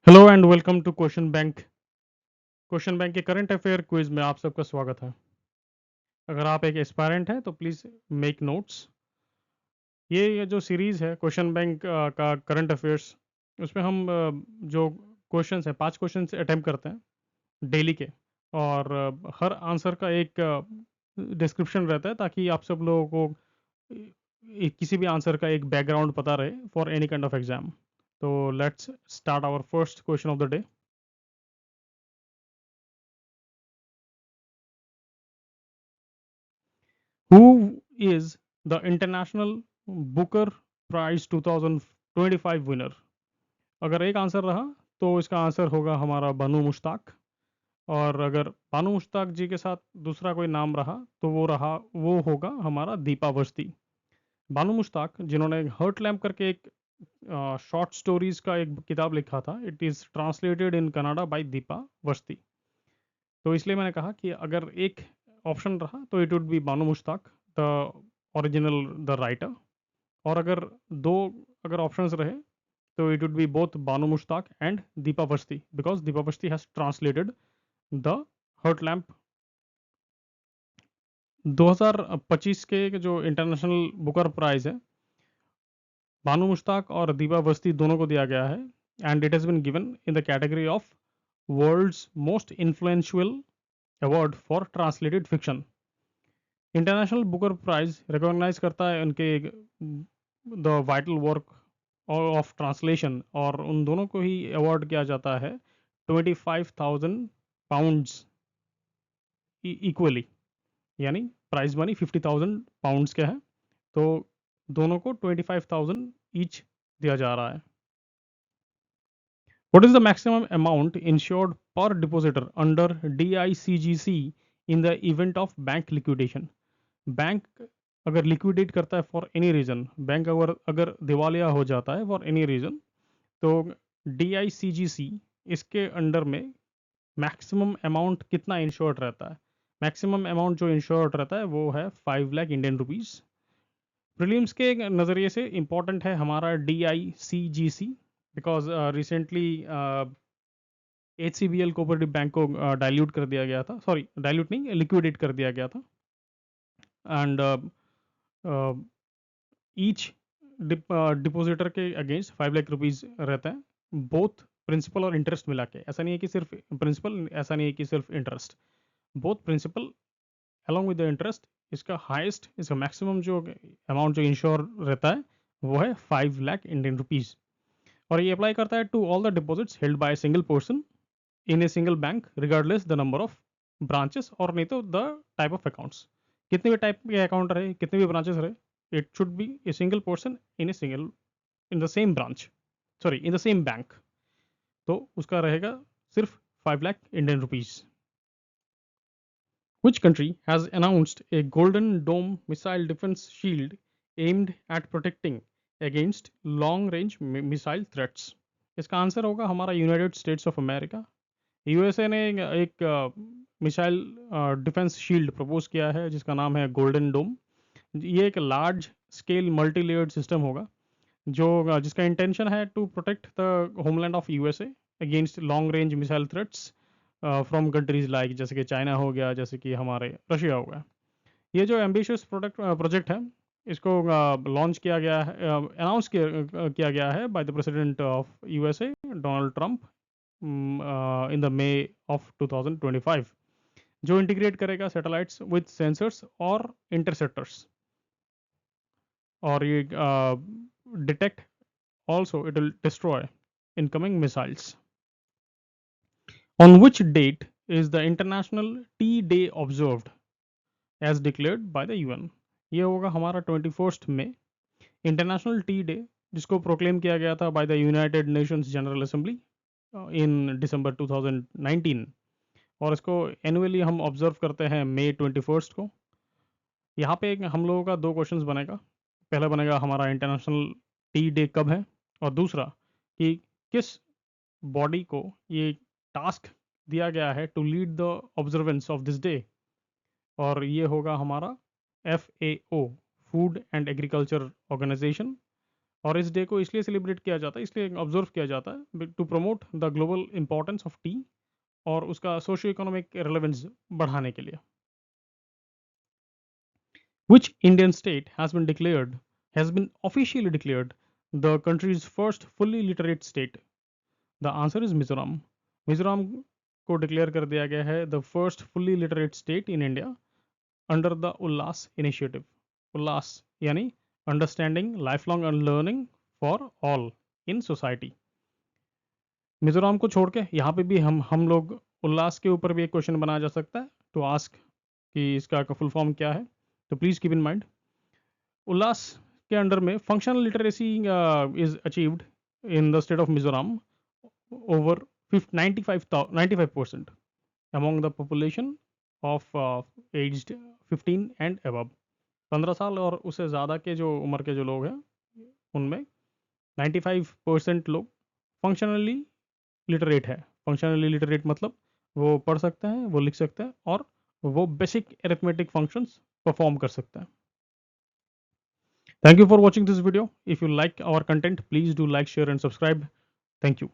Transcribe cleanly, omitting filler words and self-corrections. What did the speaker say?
Hello and welcome to question bank. Question bank के current affair quiz में आप सबका स्वागत है। अगर आप एक एस्पायरेंट हैं तो प्लीज़ मेक नोट्स। ये जो सीरीज़ है क्वेश्चन बैंक का करंट अफेयर्स, उसमें हम जो क्वेश्चंस हैं 5 क्वेश्चंस अटेम्प्ट करते हैं डेली के। और हर आंसर का एक डिस्क्रिप्शन रहता है ताकि आप सब लोगों को किसी भी आंसर का एक बैकग्राउंड पता रहे for any kind of exam. तो let's start our first question of the day. Who is the International Booker Prize 2025 winner? अगर एक आंसर रहा तो इसका आंसर होगा हमारा बानू मुश्ताक। और अगर बानू मुश्ताक जी के साथ दूसरा कोई नाम रहा तो वो होगा हमारा दीपा वस्ती। बानू मुश्ताक जिन्होंने हर्ट लैम्प करके एक शॉर्ट स्टोरीज का एक किताब लिखा था, it is translated in Kannada by Deepa Bhasthi. तो इसलिए मैंने कहा कि अगर एक ऑप्शन रहा तो it would be Banu Mushtaq the original the writer. और अगर दो अगर ऑप्शंस रहे तो it would be both Banu Mushtaq and Deepa Bhasthi because Deepa Bhasthi has translated the Heart Lamp. 2025 के जो इंटरनेशनल बुकर प्राइज है, बानू मुश्ताक और दीपा वस्ती दोनों को दिया गया है। And it has been given in the category of world's most influential award for translated fiction. International Booker Prize recognise करता है उनके the vital work of translation, और उन दोनों को ही अवार्ड किया जाता है 25,000 पाउंड्स इक्वली, यानी प्राइज मनी 50,000 पाउंड्स का है। तो दोनों को 25,000 ईच दिया जा रहा है। What is the maximum amount insured per depositor under DICGC in the event of bank liquidation? Bank अगर लिक्विडेट करता है फॉर एनी रीज़न, बैंक अगर अगर दिवालिया हो जाता है फॉर एनी रीज़न, तो DICGC इसके अंडर में मैक्सिमम अमाउंट कितना इंश्योर्ड रहता है? मैक्सिमम अमाउंट जो इंश्योर्ड रहता है वो है 5 लाख इंडियन रुपीज़। प्रीलिम्स के नज़रिए से इम्पॉर्टेंट है हमारा DICGC because recently HCBL cooperative bank को डाइल्यूट कर दिया गया था, सॉरी डाइल्यूट नहीं, लिक्विडेट कर दिया गया था। एंड ईच डिपोजिटर के अगेंस्ट 5 लाख रुपीज़ रहता है, बोथ प्रिंसिपल और इंटरेस्ट मिला के। ऐसा नहीं है कि सिर्फ प्रिंसिपल, ऐसा नहीं है कि सिर्फ interest, both principal along with the interest. इसका हाईएस्ट, इसका मैक्सिमम जो अमाउंट जो इंश्योर रहता है वो है 5 लाख इंडियन रुपीज़। और ये अप्लाई करता है to all the deposits held by single person in a single bank regardless the number of branches, और नहीं तो द टाइप ऑफ अकाउंट्स। कितने भी टाइप के अकाउंट रहे, कितने भी ब्रांचेस रहे, it should be a single person in a single in the same branch, sorry in the same bank. तो उसका रहेगा सिर्फ 5 lakh Indian rupees. Which country has announced a Golden Dome missile defense shield aimed at protecting against long range missile threats? इसका answer होगा हमारा United states of America. USA ने एक missile defence shield propose किया है जिसका नाम है गोल्डन डोम। ये एक large scale multi layered system होगा जो जिसका इंटेंशन है to protect the homeland of USA against long range missile threats from countries like, जैसे कि चाइना हो गया, जैसे कि हमारे रशिया हो गया। ये जो एम्बिशियस प्रोजेक्ट है, इसको लॉन्च किया गया है, अनाउंस किया गया है by the president of USA Donald Trump in the may of 2025, जो इंटीग्रेट करेगा सैटेलाइट्स विद सेंसर्स और इंटरसेप्टर्स। और ये detect, also it will destroy incoming missiles. On which date is the International Tea Day observed as declared by the UN? ये होगा हमारा 21 मई, International Tea Day, जिसको प्रोक्लेम किया गया था by the United Nations General Assembly in December 2019। और इसको एनुअली हम ऑब्जर्व करते हैं मई 21 को। यहाँ पे हम लोगों का दो क्वेश्चंस बनेगा। पहला बनेगा हमारा इंटरनेशनल टी डे कब है, और दूसरा कि किस बॉडी को ये टास्क दिया गया है to lead the observance of this day. और ये होगा हमारा FAO, Food and Agriculture Organization. और इस डे को इसलिए सेलिब्रेट किया जाता है, इसलिए ऑब्जर्व किया जाता है to promote the global importance of tea और उसका सोशियो इकोनॉमिक रेलेवेंस बढ़ाने के लिए। Which Indian state has been officially declared the country's first fully literate state? The answer is Mizoram. Mizoram को डिक्लेयर कर दिया गया है the first fully literate state in India under the ULLAS initiative. ULLAS यानी understanding lifelong learning for all in society. Mizoram को छोड़ के यहाँ पे भी हम लोग उल्लास के ऊपर भी एक क्वेश्चन बनाया जा सकता है टू आस्क कि इसका फुल फॉर्म क्या है, तो प्लीज कीप इन माइंड। उल्लास के अंडर में functional literacy is achieved in the state of Mizoram over 95% among the population of aged 15 and above। 15 साल और उससे ज़्यादा के जो उम्र के जो लोग हैं उनमें 95% लोग फंक्शनली लिटरेट है। फंक्शनली लिटरेट मतलब वो पढ़ सकते हैं, वो लिख सकते हैं और वो बेसिक अरिथमेटिक फंक्शंस परफॉर्म कर सकते हैं। Thank you for watching this video. If you like our content, please do like, share and subscribe. Thank you.